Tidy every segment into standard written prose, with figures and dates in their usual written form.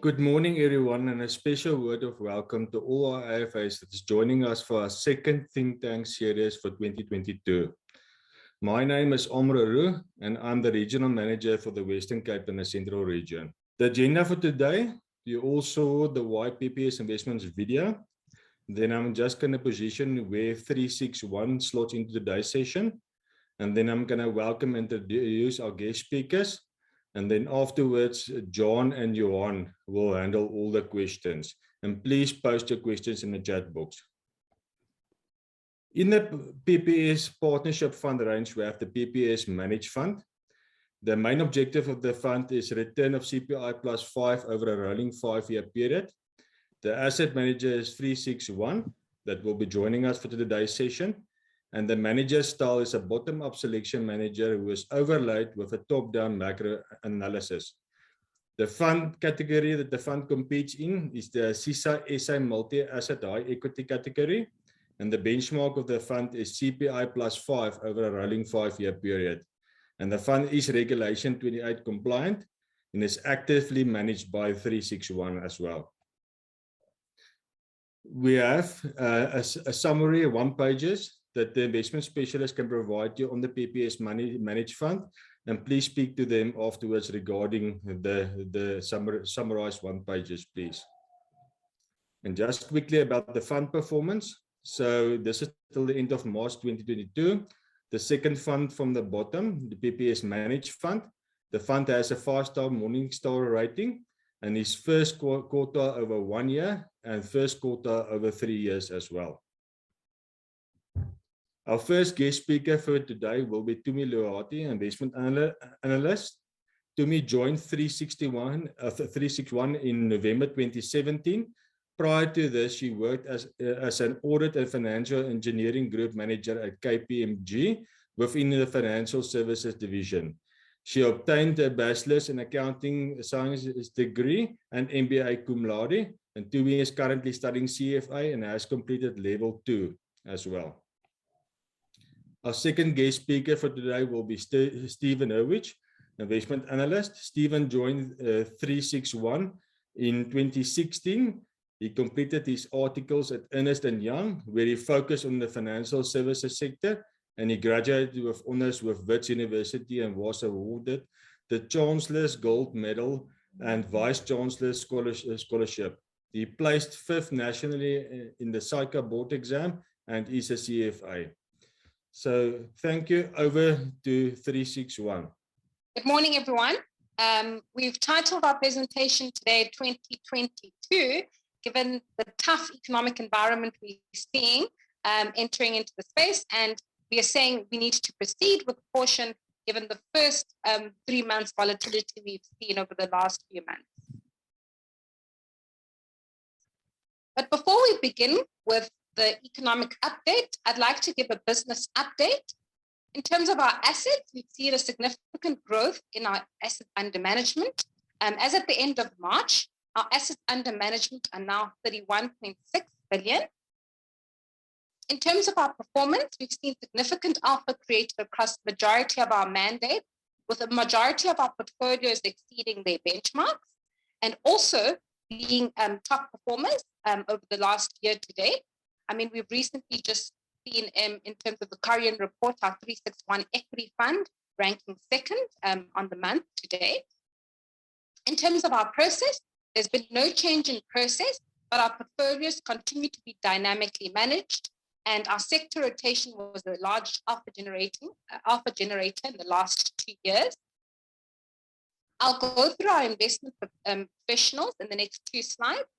Good morning, everyone, and a special word of welcome to all our IFAs that is joining us for our second Think Tank series for 2022. My name is Omro Roo, and I'm the Regional Manager for the Western Cape and the Central Region. The agenda for today, you all saw the Why PPS Investments video. Then I'm just going to position where 361 slots into today's session. And then I'm going to welcome and introduce our guest speakers. And then afterwards, John and Johan will handle all the questions. And please post your questions in the chat box. In the PPS Partnership Fund range, we have the PPS Managed Fund. The main objective of the fund is a return of CPI plus 5 over a rolling 5-year period. The asset manager is 361 that will be joining us for today's session. And the manager style is a bottom-up selection manager who is overlaid with a top-down macro analysis. The fund category that the fund competes in is the CISA SA multi-asset high equity category. And the benchmark of the fund is CPI plus 5 over a rolling 5-year period. And the fund is Regulation 28 compliant and is actively managed by 361 as well. We have a summary of 1 pages that the investment specialist can provide you on the PPS Managed Fund, and please speak to them afterwards regarding the summarized 1 pages, please. And just quickly about the fund performance. So this is till the end of March 2022. The second fund from the bottom, the PPS Managed Fund. The fund has a 5-star Morningstar rating and is first quarter over 1 year and first quarter over 3 years as well. Our first guest speaker for today will be Tumi Luhati, investment analyst. Tumi joined 361 in November 2017. Prior to this, she worked as an audit and financial engineering group manager at KPMG within the financial services division. She obtained a bachelor's in accounting sciences degree and MBA cum laude. And Tumi is currently studying CFA and has completed level 2 as well. Our second guest speaker for today will be Stephen Hurwich, investment analyst. Stephen joined 361 in 2016. He completed his articles at Ernst & Young, where he focused on the financial services sector, and he graduated with honors with Wits University and was awarded the Chancellor's Gold Medal and Vice Chancellor's Scholarship. He placed 5th nationally in the SICA board exam and is a CFA. So thank you. Over to 361. Good morning, everyone. We've titled our presentation today 2022, given the tough economic environment we're seeing entering into the space. And we are saying we need to proceed with caution given the first 3 months volatility we've seen over the last few months. But before we begin with the economic update, I'd like to give a business update. In terms of our assets, we've seen a significant growth in our assets under management. As at the end of March, our assets under management are now 31.6 billion. In terms of our performance, we've seen significant alpha created across the majority of our mandates, with a majority of our portfolios exceeding their benchmarks and also being top performers over the last year to date. I mean, we've recently just seen in terms of the Korean report, our 361 equity fund ranking 2nd on the month to date. In terms of our process, there's been no change in process, but our portfolios continue to be dynamically managed. And our sector rotation was a large alpha generator in the last 2 years. I'll go through our investment professionals in the next 2 slides.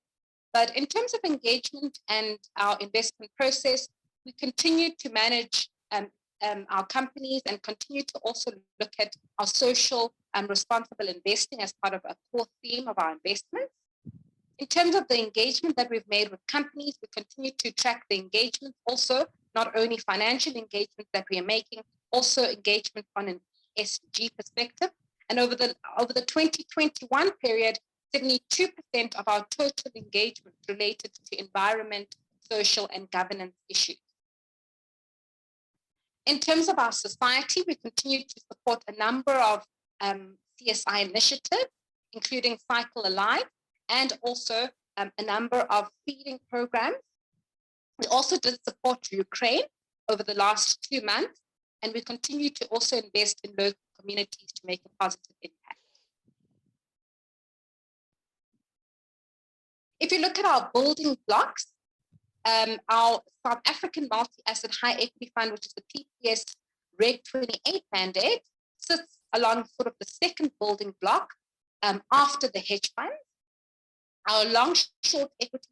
But in terms of engagement and our investment process, we continue to manage our companies and continue to also look at our social and responsible investing as part of a core theme of our investments. In terms of the engagement that we've made with companies, we continue to track the engagement, also not only financial engagement that we are making, also engagement on an ESG perspective. And over the 2021 period, 72% of our total engagement related to environment, social, and governance issues. In terms of our society, we continue to support a number of CSI initiatives, including Cycle Alive, and also a number of feeding programs. We also did support Ukraine over the last 2 months, and we continue to also invest in local communities to make a positive impact. If you look at our building blocks, our South African multi-asset high equity fund, which is the PPS Reg 28 mandate, sits along sort of the second building block after the hedge funds. Our long-short equity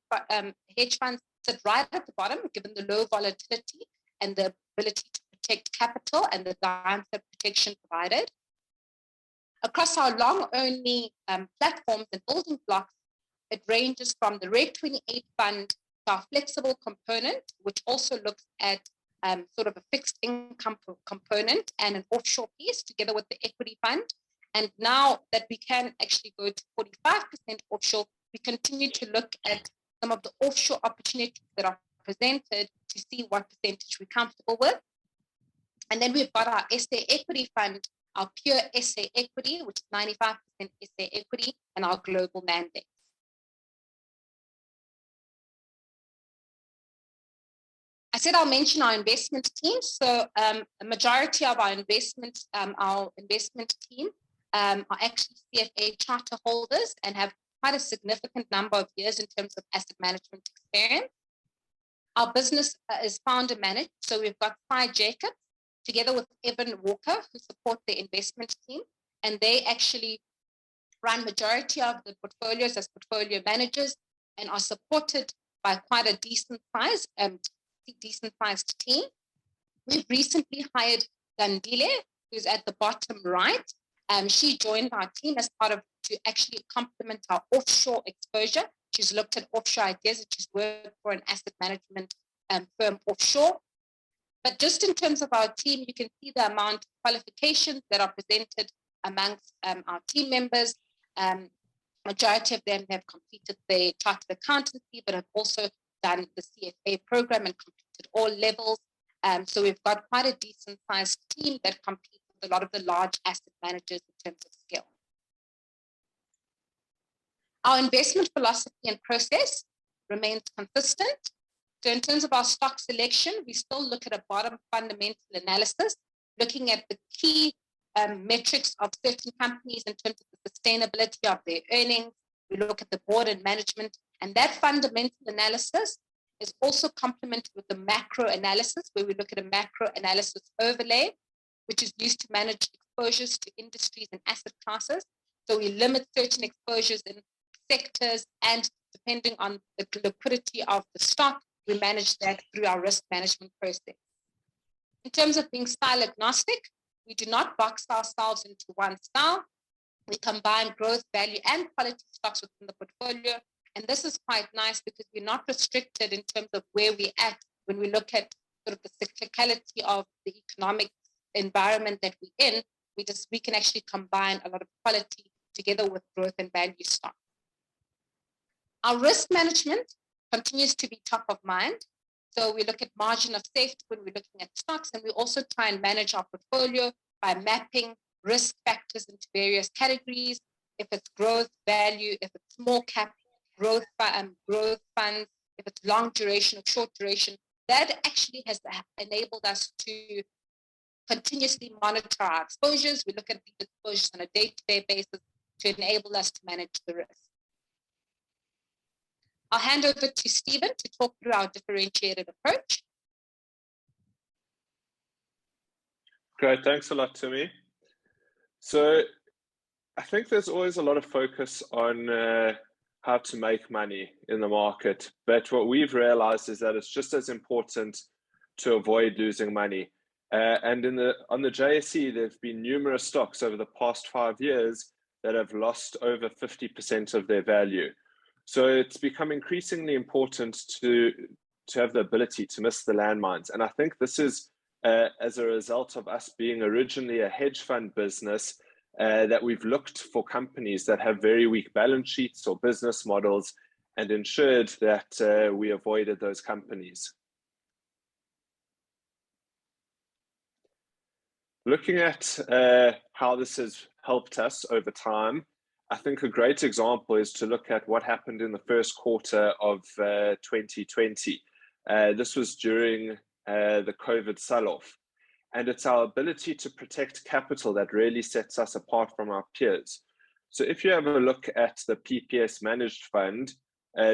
hedge funds sit right at the bottom, given the low volatility and the ability to protect capital and the downside protection provided. Across our long-only platforms and building blocks, it ranges from the Reg 28 fund to our flexible component, which also looks at sort of a fixed income component and an offshore piece together with the equity fund. And now that we can actually go to 45% offshore, we continue to look at some of the offshore opportunities that are presented to see what percentage we're comfortable with. And then we've got our SA equity fund, our pure SA equity, which is 95% SA equity, and our global mandate. I said I'll mention our investment team. So a majority of our investment team are actually CFA charter holders and have quite a significant number of years in terms of asset management experience. Our business is founder managed. So we've got Fi Jacobs together with Evan Walker, who support the investment team. And they actually run majority of the portfolios as portfolio managers and are supported by quite a decent sized team. We've recently hired Dandile, who's at the bottom right. She joined our team as part of to actually complement our offshore exposure. She's looked at offshore ideas and she's worked for an asset management firm offshore. But just in terms of our team, you can see the amount of qualifications that are presented amongst our team members. Majority of them have completed the chartered accountancy, but have also done the CFA program and completed all levels. So we've got quite a decent sized team that competes with a lot of the large asset managers in terms of skill. Our investment philosophy and process remains consistent. So in terms of our stock selection, we still look at a bottom fundamental analysis, looking at the key metrics of certain companies in terms of the sustainability of their earnings. We look at the board and management, and that fundamental analysis is also complemented with the macro analysis, where we look at a macro analysis overlay, which is used to manage exposures to industries and asset classes. So we limit certain exposures in sectors, and depending on the liquidity of the stock, we manage that through our risk management process. In terms of being style agnostic, we do not box ourselves into one style. We combine growth, value, and quality stocks within the portfolio. And this is quite nice because we're not restricted in terms of where we're at when we look at sort of the cyclicality of the economic environment that we're in. We can actually combine a lot of quality together with growth and value stocks. Our risk management continues to be top of mind. So we look at margin of safety when we're looking at stocks, and we also try and manage our portfolio by mapping risk factors into various categories. If it's growth, value, if it's small cap, growth funds, if it's long duration or short duration, that actually has enabled us to continuously monitor our exposures. We look at the exposures on a day-to-day basis to enable us to manage the risk. I'll hand over to Stephen to talk through our differentiated approach. Great, thanks a lot, Tumi. So I think there's always a lot of focus on how to make money in the market. But what we've realized is that it's just as important to avoid losing money. And on the JSE, there have been numerous stocks over the past 5 years that have lost over 50% of their value. So it's become increasingly important to have the ability to miss the landmines. And I think this is as a result of us being originally a hedge fund business, that we've looked for companies that have very weak balance sheets or business models and ensured that we avoided those companies. Looking at how this has helped us over time, I think a great example is to look at what happened in the first quarter of 2020. This was during the COVID sell-off. And it's our ability to protect capital that really sets us apart from our peers. So if you have a look at the PPS Managed Fund,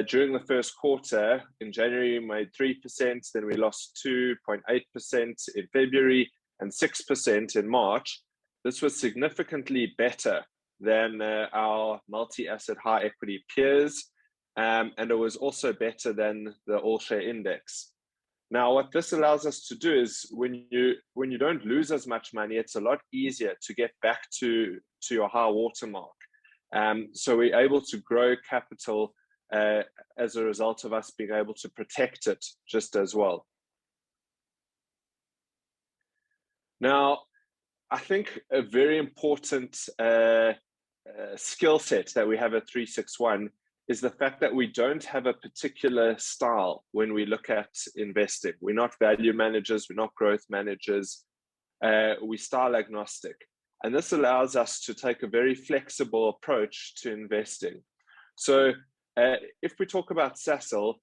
during the first quarter, in January, we made 3%, then we lost 2.8% in February and 6% in March. This was significantly better than our multi-asset high equity peers, and it was also better than the all-share index. Now, what this allows us to do is when you don't lose as much money, it's a lot easier to get back to your high watermark. So we're able to grow capital as a result of us being able to protect it just as well. Now, I think a very important skill set that we have at 361 is the fact that we don't have a particular style when we look at investing. We're not value managers, we're not growth managers, we're style agnostic. And this allows us to take a very flexible approach to investing. So if we talk about Sasol,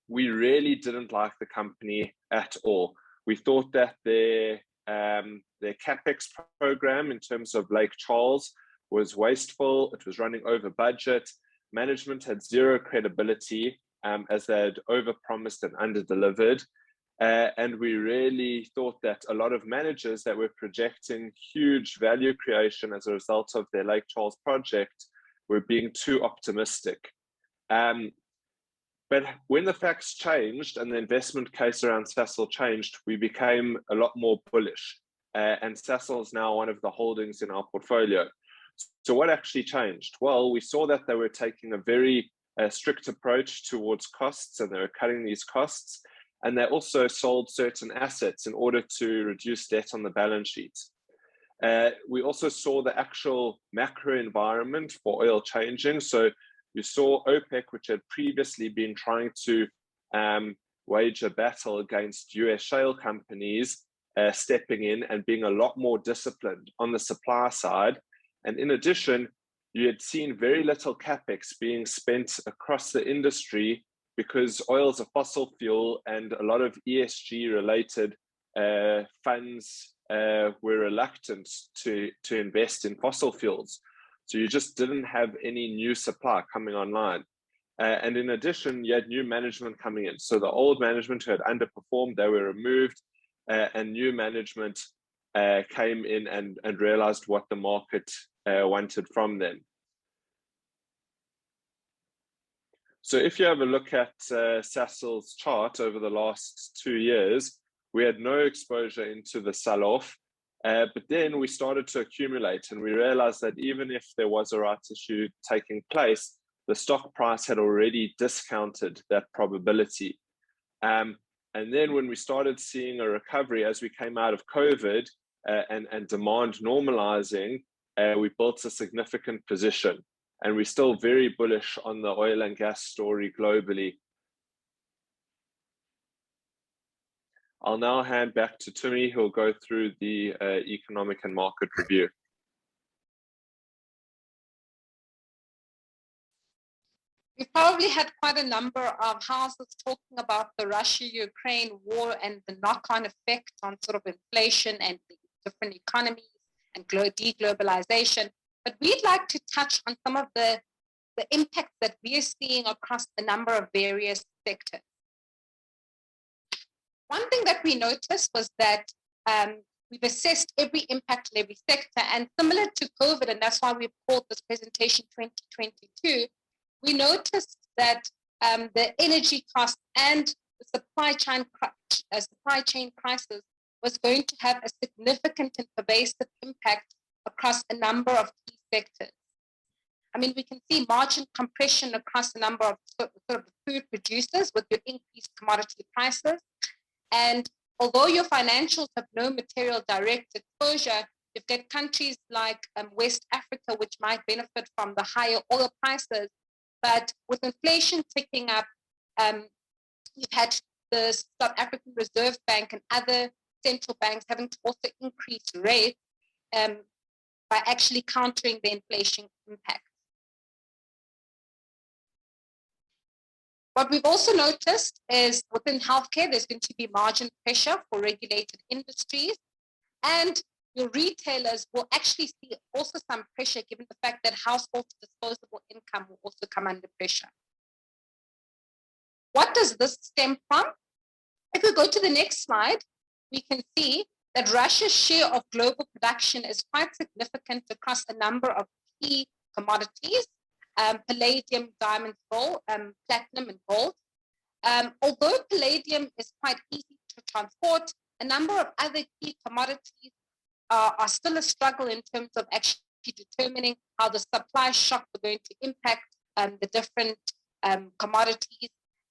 we really didn't like the company at all. We thought that their CapEx program in terms of Lake Charles was wasteful, it was running over budget. Management had zero credibility as they had overpromised and underdelivered. And we really thought that a lot of managers that were projecting huge value creation as a result of their Lake Charles project were being too optimistic. But when the facts changed and the investment case around Sasol changed, we became a lot more bullish. And Sasol is now one of the holdings in our portfolio. So what actually changed? Well, we saw that they were taking a very strict approach towards costs, and they were cutting these costs. And they also sold certain assets in order to reduce debt on the balance sheet. We also saw the actual macro environment for oil changing. So you saw OPEC, which had previously been trying to wage a battle against US shale companies, stepping in and being a lot more disciplined on the supply side. And in addition, you had seen very little CapEx being spent across the industry because oil is a fossil fuel and a lot of ESG related funds were reluctant to invest in fossil fuels. So you just didn't have any new supply coming online. And in addition, you had new management coming in. So the old management who had underperformed, they were removed, and new management came in and realized what the market wanted from them. So if you have a look at Sasol's chart over the last 2 years, we had no exposure into the sell-off, but then we started to accumulate, and we realized that even if there was a rights issue taking place, the stock price had already discounted that probability. And then when we started seeing a recovery as we came out of COVID and demand normalizing, we built a significant position. And we're still very bullish on the oil and gas story globally. I'll now hand back to Tumi, who'll go through the economic and market review. We've probably had quite a number of houses talking about the Russia-Ukraine war and the knock-on effect on sort of inflation and the different economies and deglobalization. But we'd like to touch on some of the impacts that we are seeing across a number of various sectors. One thing that we noticed was that we've assessed every impact in every sector, and similar to COVID, and that's why we've called this presentation 2022, we noticed that the energy costs and the supply chain crisis was going to have a significant and pervasive impact across a number of key sectors. I mean, we can see margin compression across a number of sort of food producers with your increased commodity prices. And although your financials have no material direct exposure, you've got countries like West Africa, which might benefit from the higher oil prices. But with inflation ticking up, you've had the South African Reserve Bank and other central banks having to also increase rates by actually countering the inflation impact. What we've also noticed is within healthcare, there's going to be margin pressure for regulated industries, and your retailers will actually see also some pressure given the fact that household disposable income will also come under pressure. What does this stem from? If we go to the next slide, we can see that Russia's share of global production is quite significant across a number of key commodities, palladium, diamond, gold, platinum, and gold. Although palladium is quite easy to transport, a number of other key commodities are still a struggle in terms of actually determining how the supply shocks are going to impact the different commodities.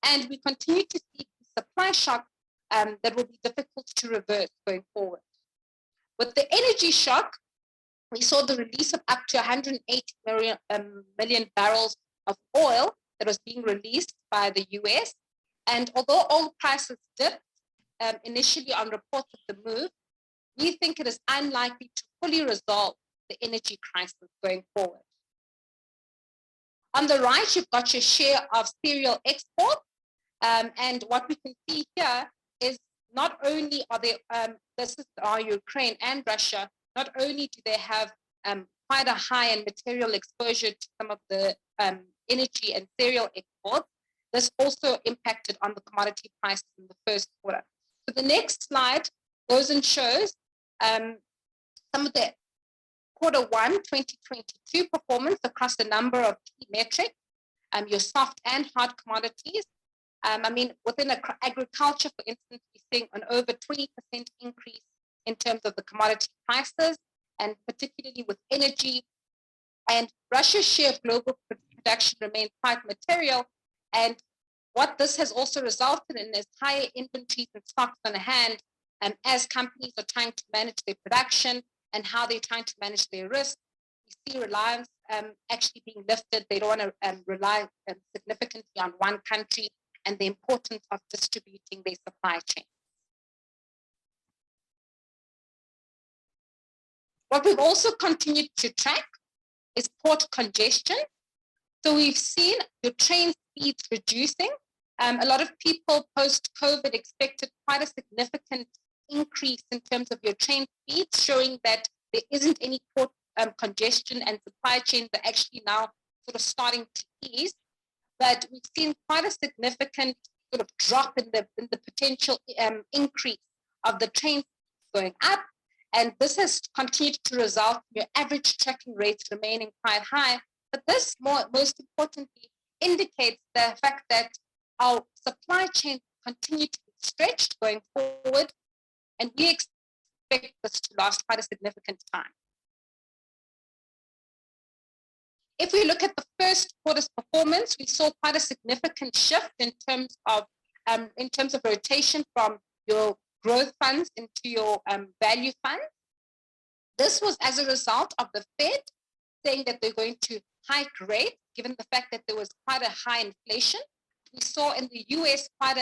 And we continue to see supply shock that will be difficult to reverse going forward. With the energy shock, we saw the release of up to 180 million barrels of oil that was being released by the US. And although oil prices dipped initially on reports of the move, we think it is unlikely to fully resolve the energy crisis going forward. On the right, you've got your share of cereal exports. And what we can see here is not only are they, this is Ukraine and Russia, not only do they have quite a high and material exposure to some of the energy and cereal exports, this also impacted on the commodity prices in the first quarter. So the next slide goes and shows some of the quarter 1 2022 performance across a number of key metrics, your soft and hard commodities. I mean, within agriculture, for instance, we're seeing an over 20% increase in terms of the commodity prices, and particularly with energy. And Russia's share of global production remains quite material. And what this has also resulted in is higher inventories and stocks on hand, as companies are trying to manage their production and how they're trying to manage their risk. We see reliance actually being lifted. They don't want to rely significantly on one country, and the importance of distributing their supply chain. What we've also continued to track is port congestion. So we've seen the train speeds reducing. A lot of people post-COVID expected quite a significant increase in terms of your train speeds, showing that there isn't any port congestion, and supply chains are actually now sort of starting to ease. But we've seen quite a significant sort of drop in the potential increase of the train going up. And this has continued to result in your average tracking rates remaining quite high. But this, most importantly, indicates the fact that our supply chain continue to be stretched going forward, and we expect this to last quite a significant time. If we look at the first quarter's performance, we saw quite a significant shift in terms of rotation from your growth funds into your value funds. This was as a result of the Fed saying that they're going to hike rates, given the fact that there was quite a high inflation. We saw in the US quite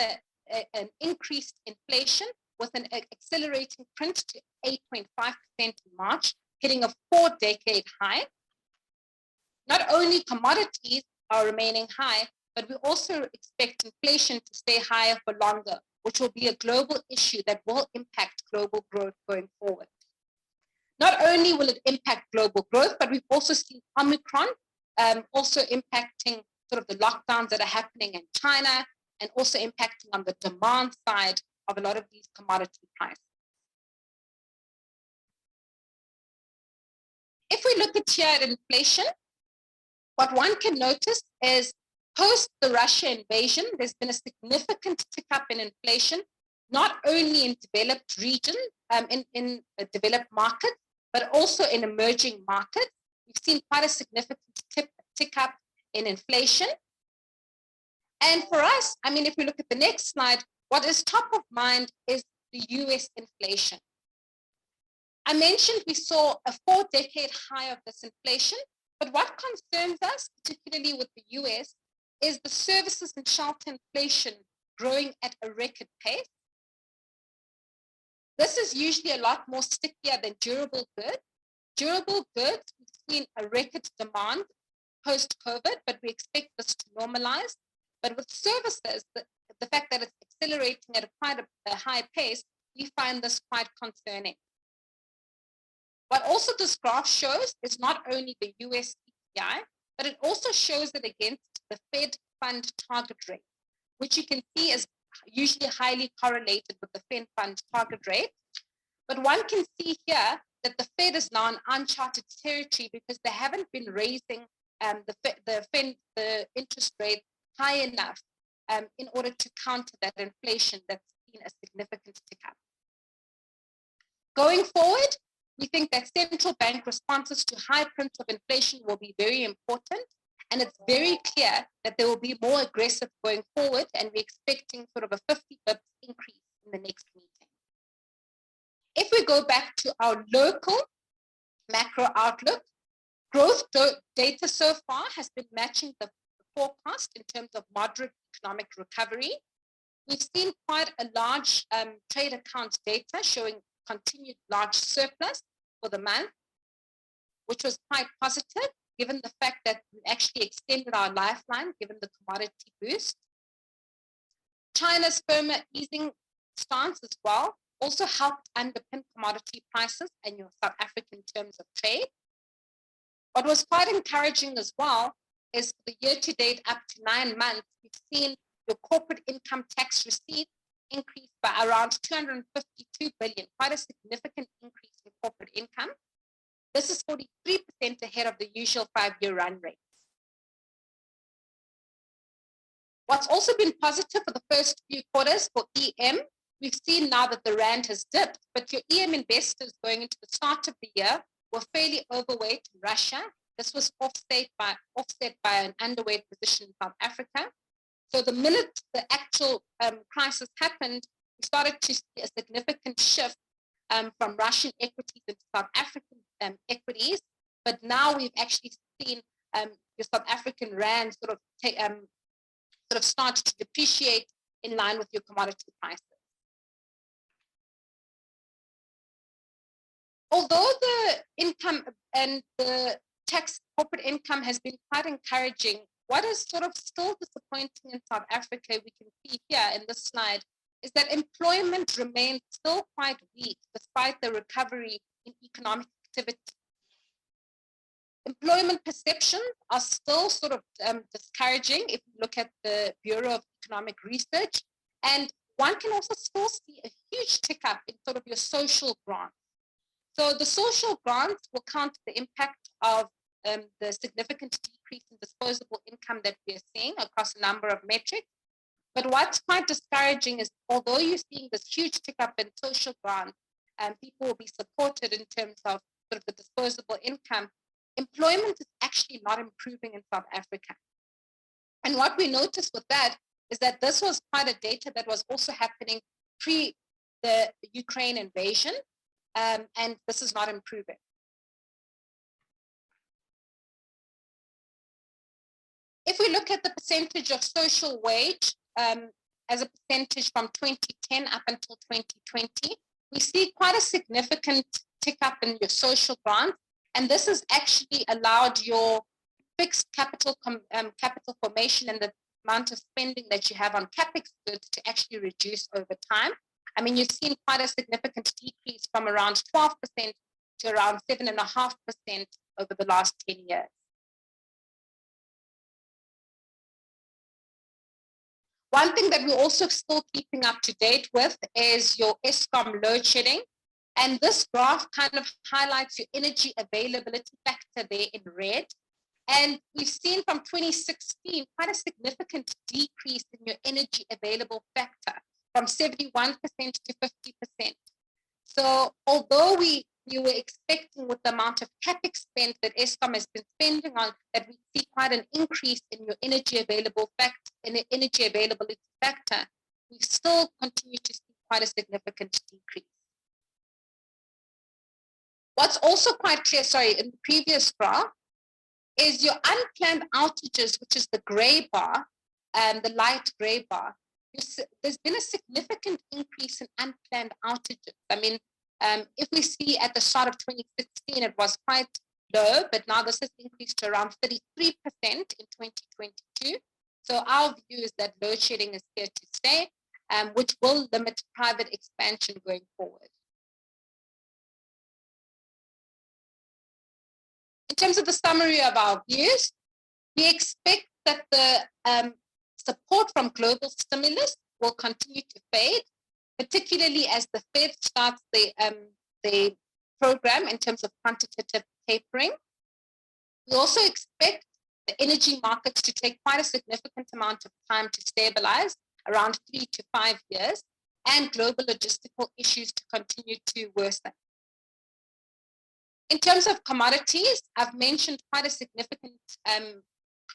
an increased inflation with an accelerating print to 8.5% in March, hitting a 4-decade high. Not only commodities are remaining high, but we also expect inflation to stay higher for longer, which will be a global issue that will impact global growth going forward. Not only will it impact global growth, but we've also seen Omicron also impacting sort of the lockdowns that are happening in China, and also impacting on the demand side of a lot of these commodity prices. If we look at here at inflation, what one can notice is post the Russia invasion, there's been a significant tick up in inflation, not only in developed regions, in developed markets, but also in emerging markets. We've seen quite a significant tick up in inflation. And for us, I mean, if we look at the next slide, what is top of mind is the US inflation. I mentioned we saw a 4-decade high of this inflation, but what concerns us, particularly with the US, is the services and shelter inflation growing at a record pace. This is usually a lot more stickier than durable goods. Durable goods, we've seen a record demand post-COVID, but we expect this to normalize. But with services, the fact that it's accelerating at quite a high pace, we find this quite concerning. What also this graph shows is not only the US CPI, but it also shows it against the Fed fund target rate, which you can see is usually highly correlated with the Fed fund target rate. But one can see here that the Fed is now in uncharted territory because they haven't been raising the interest rate high enough in order to counter that inflation that's seen a significant tick up. Going forward, we think that central bank responses to high print of inflation will be very important. And it's very clear that they will be more aggressive going forward. And we're expecting sort of a 50 bips increase in the next meeting. If we go back to our local macro outlook, growth data so far has been matching the forecast in terms of moderate economic recovery. We've seen quite a large trade account data showing continued large surplus for the month, which was quite positive given the fact that we actually extended our lifeline given the commodity boost. China's firmer easing stance as well also helped underpin commodity prices and your South African terms of trade. What was quite encouraging as well is the year to date up to 9 months, we've seen your corporate income tax receipt increase by around 252 billion, quite a significant increase in corporate income. This is 43% ahead of the usual 5-year run rates. What's also been positive for the first few quarters for EM, we've seen now that the rand has dipped, but your EM investors going into the start of the year were fairly overweight in Russia. This was offset by an underweight position in South Africa. So the minute the actual crisis happened, we started to see a significant shift from Russian equities into South African equities. But now we've actually seen your South African rand sort of start to depreciate in line with your commodity prices. Although the income and the tax corporate income has been quite encouraging, what is sort of still disappointing in South Africa, we can see here in this slide, is that employment remains still quite weak despite the recovery in economic activity. Employment perceptions are still sort of discouraging if you look at the Bureau of Economic Research, and one can also still see a huge tick up in sort of your social grants. So the social grants will counter the impact of the significant decrease in disposable income that we are seeing across a number of metrics. But what's quite discouraging is although you're seeing this huge tick up in social grants, people will be supported in terms of sort of the disposable income, employment is actually not improving in South Africa. And what we noticed with that is that this was quite a data that was also happening pre the Ukraine invasion, and this is not improving. If we look at the percentage of social wage as a percentage from 2010 up until 2020, we see quite a significant tick up in your social grants. And this has actually allowed your fixed capital formation and the amount of spending that you have on capex goods to actually reduce over time. I mean, you've seen quite a significant decrease from around 12% to around 7.5% over the last 10 years. One thing that we're also still keeping up to date with is your Escom load shedding. And this graph kind of highlights your energy availability factor there in red. And we've seen from 2016 quite a significant decrease in your energy available factor from 71% to 50%. So although we were expecting with the amount of capex spend that Escom has been spending on, that we see quite an increase in your energy availability factor, we still continue to see quite a significant decrease. What's also quite clear, in the previous graph, is your unplanned outages, which is the gray bar, the light gray bar. There's been a significant increase in unplanned outages. I mean, if we see at the start of 2016, it was quite low, but now this has increased to around 33% in 2022. So our view is that load shedding is here to stay, which will limit private expansion going forward. In terms of the summary of our views, we expect that the support from global stimulus will continue to fade, particularly as the Fed starts the program in terms of quantitative tapering. We also expect the energy markets to take quite a significant amount of time to stabilize, around 3 to 5 years, and global logistical issues to continue to worsen. In terms of commodities, I've mentioned quite a significant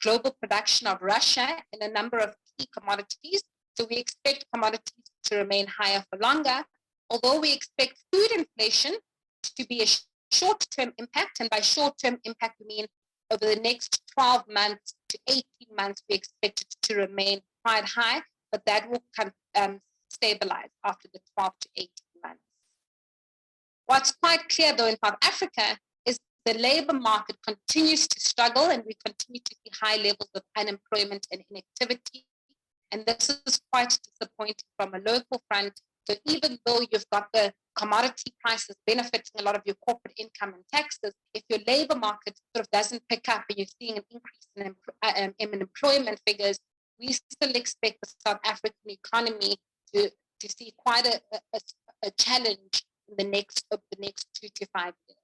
global production of Russia in a number of key commodities. So we expect commodities to remain higher for longer, although we expect food inflation to be a short-term impact. And by short-term impact, we mean over the next 12 months to 18 months, we expect it to remain quite high, but that will stabilize after the 12 to 18 months. What's quite clear, though, in South Africa is the labor market continues to struggle, and we continue to see high levels of unemployment and inactivity. And this is quite disappointing from a local front. So even though you've got the commodity prices benefiting a lot of your corporate income and taxes, if your labor market sort of doesn't pick up and you're seeing an increase in employment figures, we still expect the South African economy to see quite a challenge in the next 2 to 5 years.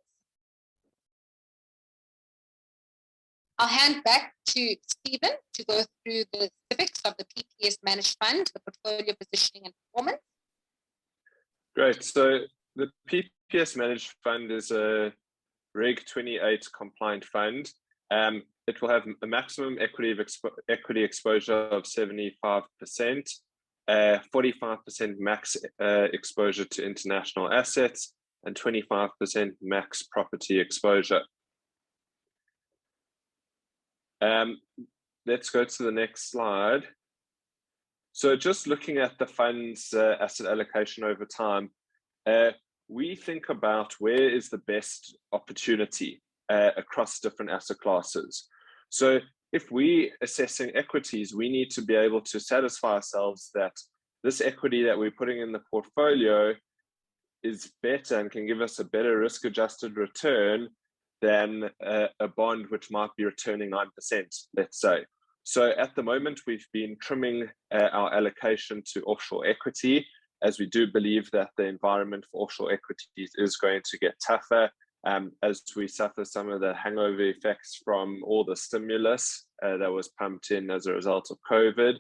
I'll hand back to Stephen to go through the specifics of the PPS Managed Fund, the portfolio positioning and performance. Great. So the PPS Managed Fund is a Reg 28 compliant fund. It will have a maximum equity exposure of 75%, 45% max exposure to international assets, and 25% max property exposure. Let's go to the next slide. So just looking at the fund's asset allocation over time, we think about where is the best opportunity across different asset classes. So if we assessing equities, we need to be able to satisfy ourselves that this equity that we're putting in the portfolio is better and can give us a better risk-adjusted return than a bond which might be returning 9%, let's say. So at the moment, we've been trimming our allocation to offshore equity, as we do believe that the environment for offshore equities is going to get tougher as we suffer some of the hangover effects from all the stimulus that was pumped in as a result of COVID.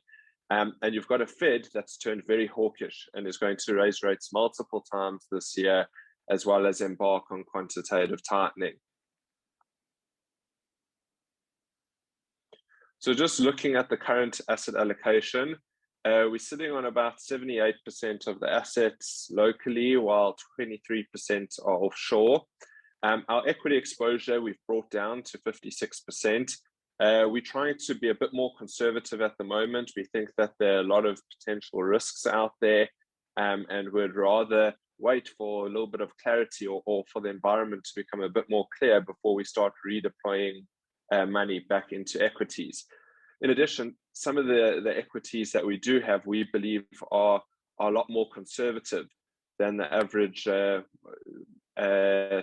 And you've got a Fed that's turned very hawkish and is going to raise rates multiple times this year, as well as embark on quantitative tightening. So just looking at the current asset allocation, we're sitting on about 78% of the assets locally, while 23% are offshore. Our equity exposure, we've brought down to 56%. We're trying to be a bit more conservative at the moment. We think that there are a lot of potential risks out there, and we'd rather wait for a little bit of clarity or for the environment to become a bit more clear before we start redeploying money back into equities. In addition, some of the equities that we do have, we believe are a lot more conservative than the average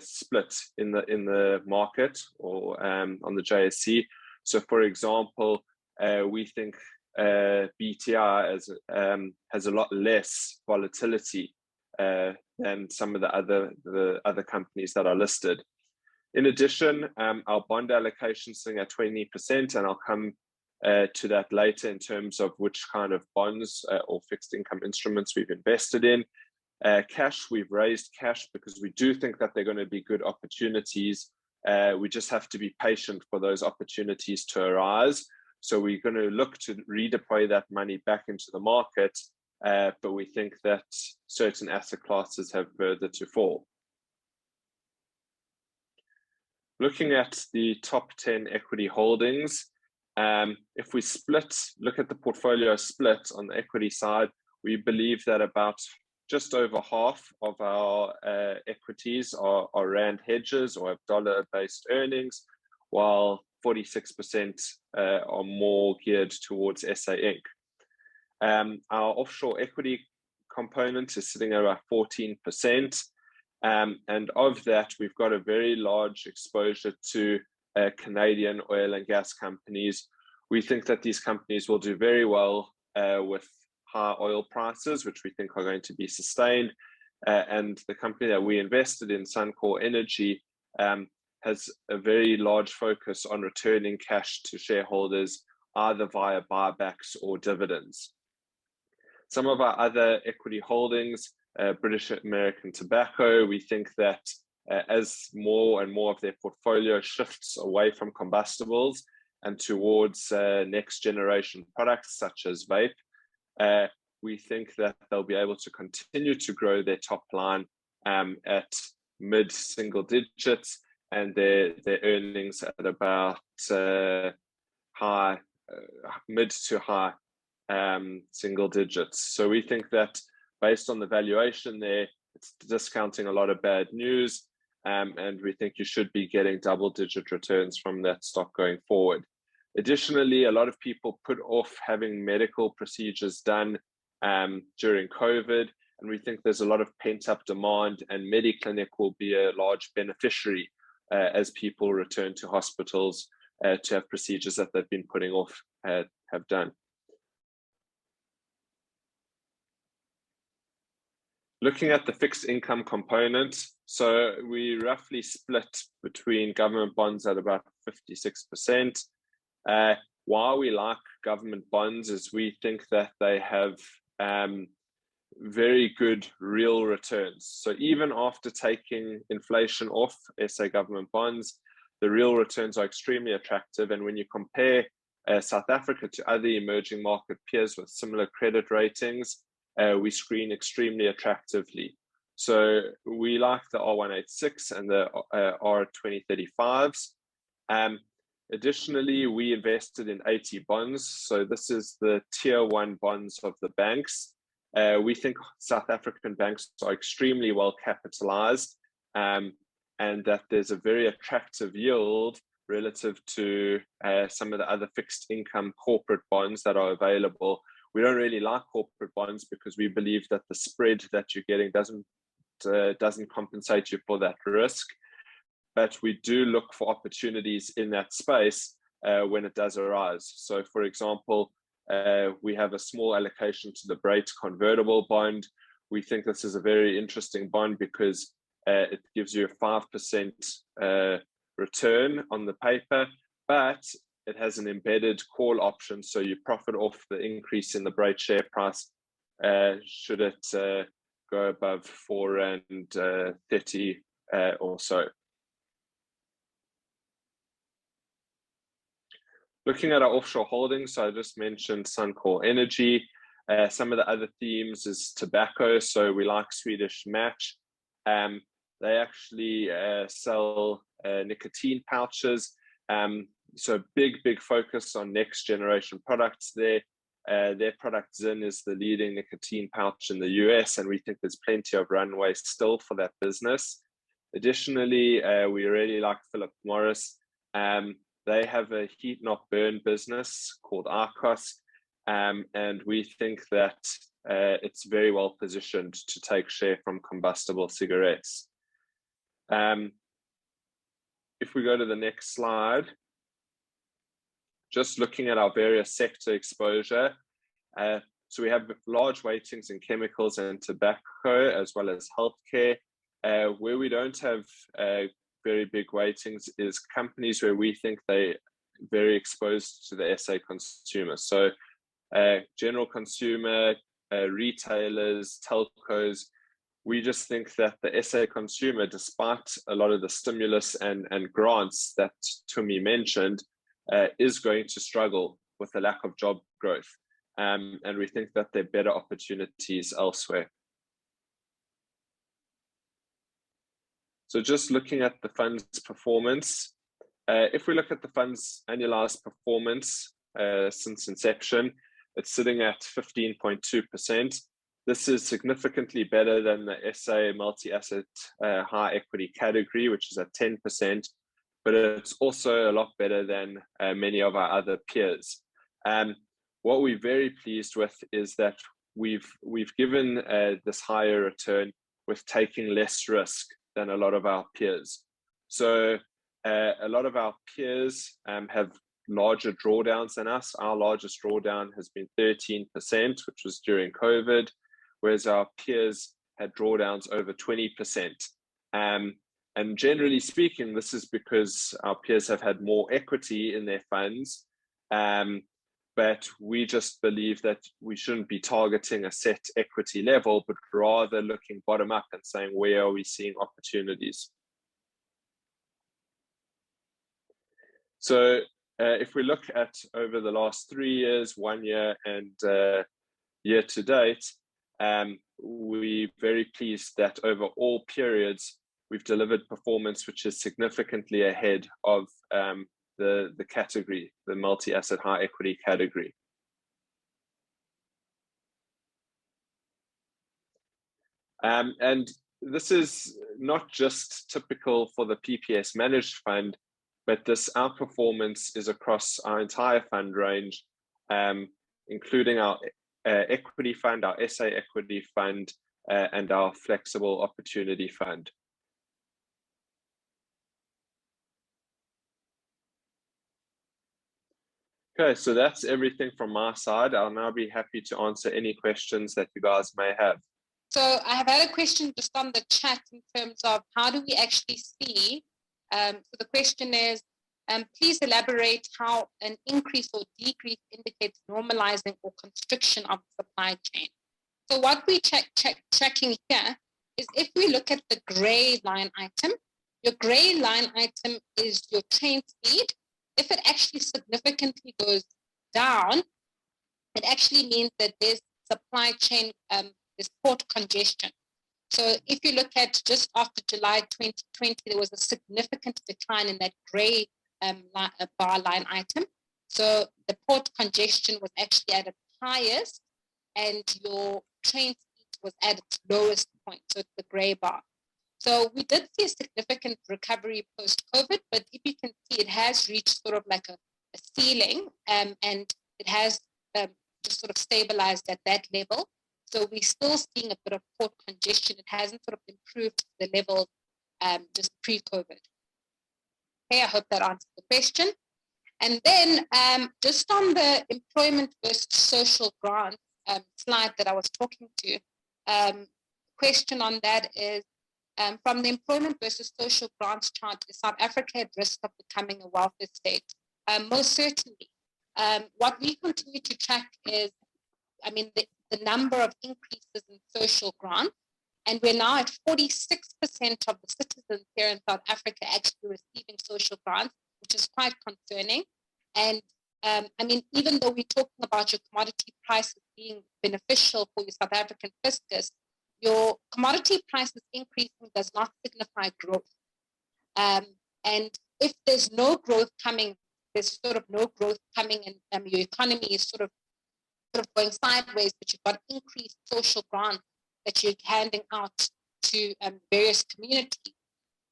split in the market or on the JSE. So, for example, we think BTR has a lot less volatility than some of the other companies that are listed. In addition, our bond allocation is sitting at 20%, and I'll come to that later in terms of which kind of bonds or fixed income instruments we've invested in. Cash, we've raised cash because we do think that they're going to be good opportunities. We just have to be patient for those opportunities to arise. So we're going to look to redeploy that money back into the market, but we think that certain asset classes have further to fall. Looking at the top 10 equity holdings, if we look at the portfolio split on the equity side, we believe that about just over half of our equities are rand hedges or have dollar-based earnings, while 46% are more geared towards SA Inc. Our offshore equity component is sitting at about 14%. And of that, we've got a very large exposure to Canadian oil and gas companies. We think that these companies will do very well with high oil prices, which we think are going to be sustained. And the company that we invested in, Suncor Energy, has a very large focus on returning cash to shareholders, either via buybacks or dividends. Some of our other equity holdings, British American Tobacco, we think that as more and more of their portfolio shifts away from combustibles and towards next generation products such as vape, we think that they'll be able to continue to grow their top line at mid-single digits, and their earnings at about mid to high single digits. So we think that based on the valuation there, it's discounting a lot of bad news, and we think you should be getting double-digit returns from that stock going forward. Additionally, a lot of people put off having medical procedures done during COVID, and we think there's a lot of pent-up demand, and MediClinic will be a large beneficiary as people return to hospitals to have procedures that they've been putting off have done. Looking at the fixed income component, so we roughly split between government bonds at about 56%. Why we like government bonds is we think that they have very good real returns. So even after taking inflation off SA government bonds, the real returns are extremely attractive. And when you compare South Africa to other emerging market peers with similar credit ratings, we screen extremely attractively. So we like the R186 and the R2035s. Additionally, we invested in 80 bonds. So this is the tier 1 bonds of the banks. We think South African banks are extremely well capitalized, and that there's a very attractive yield relative to some of the other fixed income corporate bonds that are available. We don't really like corporate bonds because we believe that the spread that you're getting doesn't compensate you for that risk. But we do look for opportunities in that space when it does arise. So for example, we have a small allocation to the Brait convertible bond. We think this is a very interesting bond because it gives you a 5% return on the paper, but it has an embedded call option, so you profit off the increase in the Brait share price should it go above R4.30 or so. Looking at our offshore holdings, so I just mentioned Suncor Energy. Some of the other themes is tobacco, so we like Swedish Match. They actually sell nicotine pouches. So big focus on next generation products there. Their product Zyn is the leading nicotine pouch in the US, and we think there's plenty of runway still for that business. Additionally, we really like Philip Morris. They have a heat not burn business called Arcos, and we think that it's very well positioned to take share from combustible cigarettes. If we go to the next slide, just looking at our various sector exposure. So we have large weightings in chemicals and tobacco, as well as healthcare. Where we don't have very big weightings is companies where we think they're very exposed to the SA consumer. So general consumer, retailers, telcos. We just think that the SA consumer, despite a lot of the stimulus and grants that Tumi mentioned, is going to struggle with the lack of job growth. And we think that there are better opportunities elsewhere. So just looking at the fund's performance, if we look at the fund's annualized performance since inception, it's sitting at 15.2%. This is significantly better than the SA multi-asset high equity category, which is at 10%. but it's also a lot better than many of our other peers. What we're very pleased with is that we've given this higher return with taking less risk than a lot of our peers. So a lot of our peers have larger drawdowns than us. Our largest drawdown has been 13%, which was during COVID, whereas our peers had drawdowns over 20%. And generally speaking, this is because our peers have had more equity in their funds. But we just believe that we shouldn't be targeting a set equity level, but rather looking bottom up and saying, where are we seeing opportunities? So if we look at over the last 3 years, 1 year, and year to date, we're very pleased that over all periods, we've delivered performance which is significantly ahead of the category, the multi-asset high equity category. And this is not just typical for the PPS Managed Fund, but this outperformance is across our entire fund range, including our equity fund, our SA equity fund, and our flexible opportunity fund. Okay, so that's everything from my side. I'll now be happy to answer any questions that you guys may have. So I have had a question just on the chat in terms of how do we actually see, so the question is, please elaborate how an increase or decrease indicates normalizing or constriction of the supply chain. So what we're checking here is if we look at the gray line item, your gray line item is your train speed. If it actually significantly goes down, it actually means that there's supply chain, there's port congestion. So if you look at just after July 2020, there was a significant decline in that gray bar line item. So the port congestion was actually at its highest and your train speed was at its lowest point, so it's the gray bar. So we did see a significant recovery post-COVID, but if you can see, it has reached sort of like a ceiling, and it has just sort of stabilized at that level. So we're still seeing a bit of port congestion. It hasn't sort of improved to the level just pre-COVID. Okay, I hope that answers the question. And then just on the employment versus social grants slide that I was talking to, question on that is, from the employment versus social grants chart, is South Africa at risk of becoming a welfare state? Most certainly. What we continue to track is, I mean, the number of increases in social grants, and we're now at 46% of the citizens here in South Africa actually receiving social grants, which is quite concerning. And I mean, even though we're talking about your commodity prices being beneficial for your South African fiscus, your commodity prices increasing does not signify growth. And if there's no growth coming, there's sort of no growth coming, and your economy is sort of going sideways, but you've got increased social grants that you're handing out to various communities.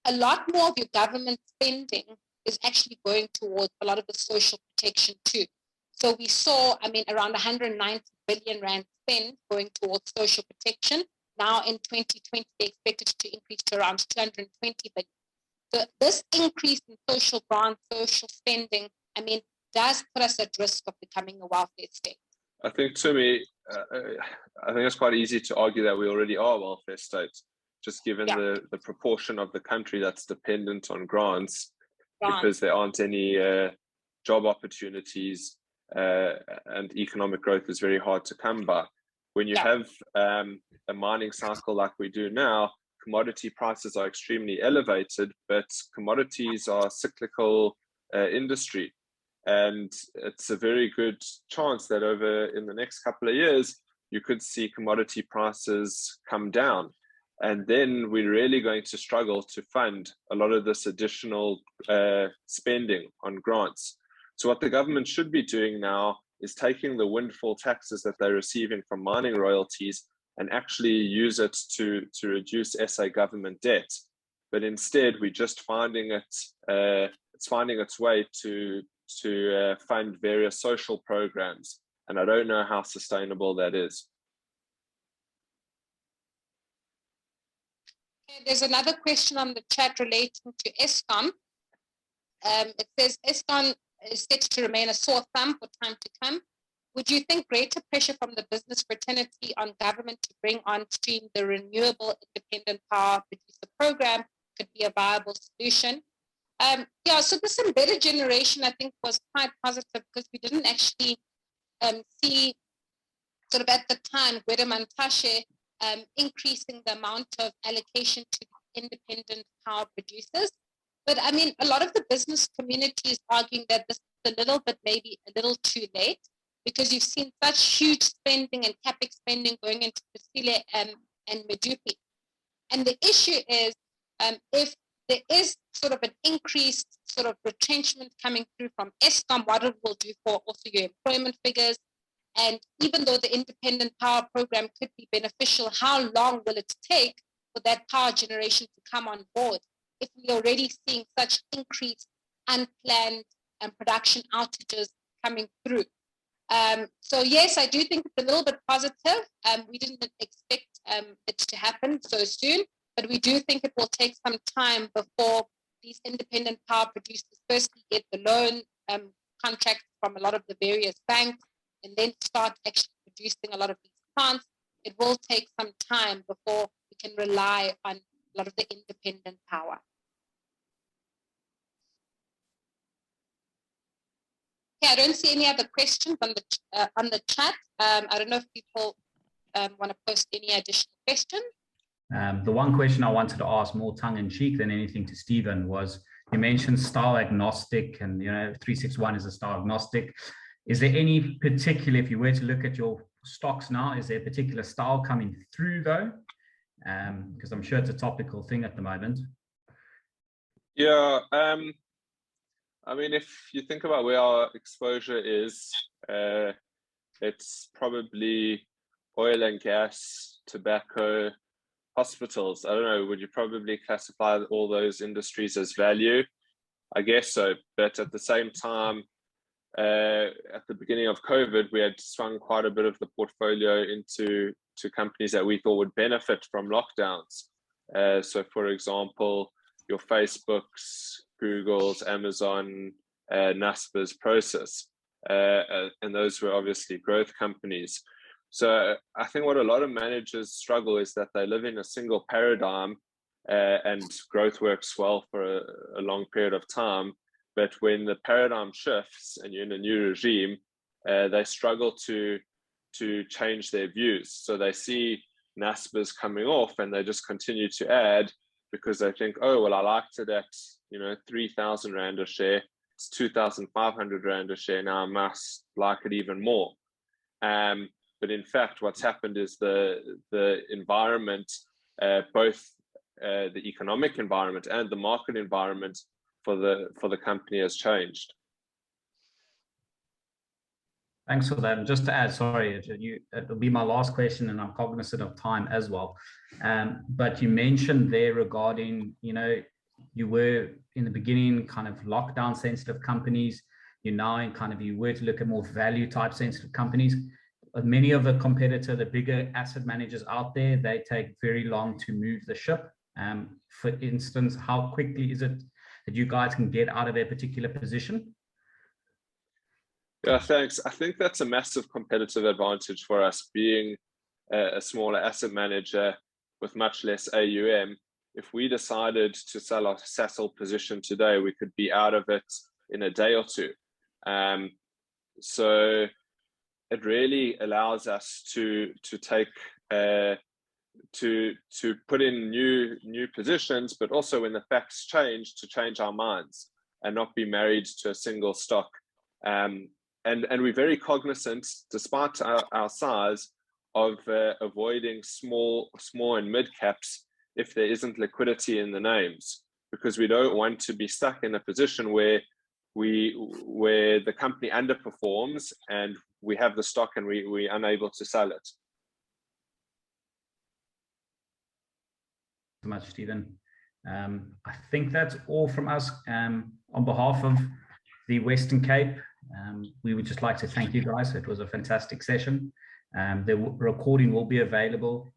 A lot more of your government spending is actually going towards a lot of the social protection too. So we saw, I mean, around 190 billion rand spend going towards social protection. Now in 2020, they expect it to increase to around 220 billion. So this increase in social grants, social spending, I mean, does put us at risk of becoming a welfare state. I think, to me, I think it's quite easy to argue that we already are a welfare state, just given the proportion of the country that's dependent on grants, because there aren't any job opportunities and economic growth is very hard to come by. When you have a mining cycle like we do now, commodity prices are extremely elevated, but commodities are cyclical industry. And it's a very good chance that in the next couple of years, you could see commodity prices come down. And then we're really going to struggle to fund a lot of this additional spending on grants. So what the government should be doing now is taking the windfall taxes that they're receiving from mining royalties and actually use it to reduce SA government debt. But instead, we're just finding it it's finding its way to fund various social programs, and I don't know how sustainable that is. There's another question on the chat relating to Escom. It says Escom is set to remain a sore thumb for time to come. Would you think greater pressure from the business fraternity on government to bring on stream the renewable independent power producer program could be a viable solution? Yeah, so this embedded generation, I think, was quite positive because we didn't actually see sort of at the time Gwede Mantashe increasing the amount of allocation to independent power producers. But I mean, a lot of the business community is arguing that this is a little bit, maybe a little too late, because you've seen such huge spending and capex spending going into Kusile and Medupi. And the issue is, if there is sort of an increased sort of retrenchment coming through from Escom, what it will do for also your employment figures. And even though the independent power program could be beneficial, how long will it take for that power generation to come on board if we're already seeing such increased unplanned production outages coming through? So yes, I do think it's a little bit positive. We didn't expect it to happen so soon, but we do think it will take some time before these independent power producers firstly get the loan contracts from a lot of the various banks and then start actually producing a lot of these plants. It will take some time before we can rely on a lot of the independent power. Okay, I don't see any other questions on the chat. I don't know if people want to post any additional questions. The one question I wanted to ask, more tongue-in-cheek than anything, to Stephen, was you mentioned style agnostic, and 361 is a style agnostic. Is there any particular, if you were to look at your stocks now, is there a particular style coming through though? Because I'm sure it's a topical thing at the moment. Yeah, I mean, if you think about where our exposure is, it's probably oil and gas, tobacco, hospitals. I don't know, would you probably classify all those industries as value? I guess so, but at the same time, at the beginning of COVID, we had swung quite a bit of the portfolio into companies that we thought would benefit from lockdowns. So for example, your Facebooks, Googles, Amazon, Naspers, Process, and those were obviously growth companies. So I think what a lot of managers struggle is that they live in a single paradigm, and growth works well for a long period of time. But when the paradigm shifts and you're in a new regime, they struggle to change their views. So they see Naspers coming off and they just continue to add because they think, oh, well, I liked it at 3,000 Rand a share. It's 2,500 Rand a share. Now I must like it even more. But in fact, what's happened is the environment, both the economic environment and the market environment for the company has changed. Thanks for that. And just to add, sorry, it'll be my last question, and I'm cognizant of time as well. But you mentioned there regarding, you were in the beginning kind of lockdown sensitive companies. You're now in kind of, you were to look at more value type sensitive companies. Many of the competitor, the bigger asset managers out there, they take very long to move the ship. For instance, how quickly is it that you guys can get out of a particular position? Yeah, thanks. I think that's a massive competitive advantage for us, being a smaller asset manager with much less AUM. If we decided to sell our Sasol position today, we could be out of it in a day or two. So it really allows us to take to put in new positions, but also when the facts change, to change our minds and not be married to a single stock. And we're very cognizant, despite our size, of avoiding small and mid caps if there isn't liquidity in the names, because we don't want to be stuck in a position where the company underperforms and we have the stock and we're unable to sell it. So much, Stephen. I think that's all from us. On behalf of the Western Cape, we would just like to thank you guys. It was a fantastic session. The recording will be available.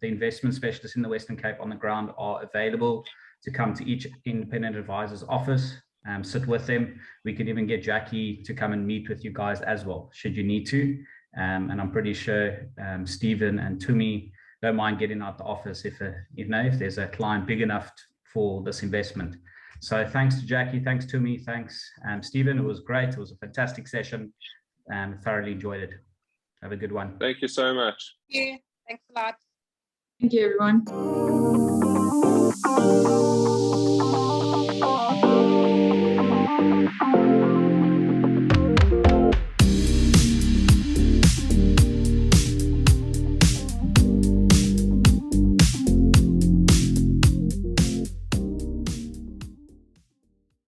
The investment specialists in the Western Cape on the ground are available to come to each independent advisor's office, sit with them. We can even get Jackie to come and meet with you guys as well, should you need to. And I'm pretty sure Stephen and Tumi don't mind getting out the office if there's a client big enough for this investment. So thanks to Jackie, thanks Tumi, thanks Stephen. It was great. It was a fantastic session and thoroughly enjoyed it. Have a good one. Thank you so much. Thank you. Thanks a lot. Thank you, everyone.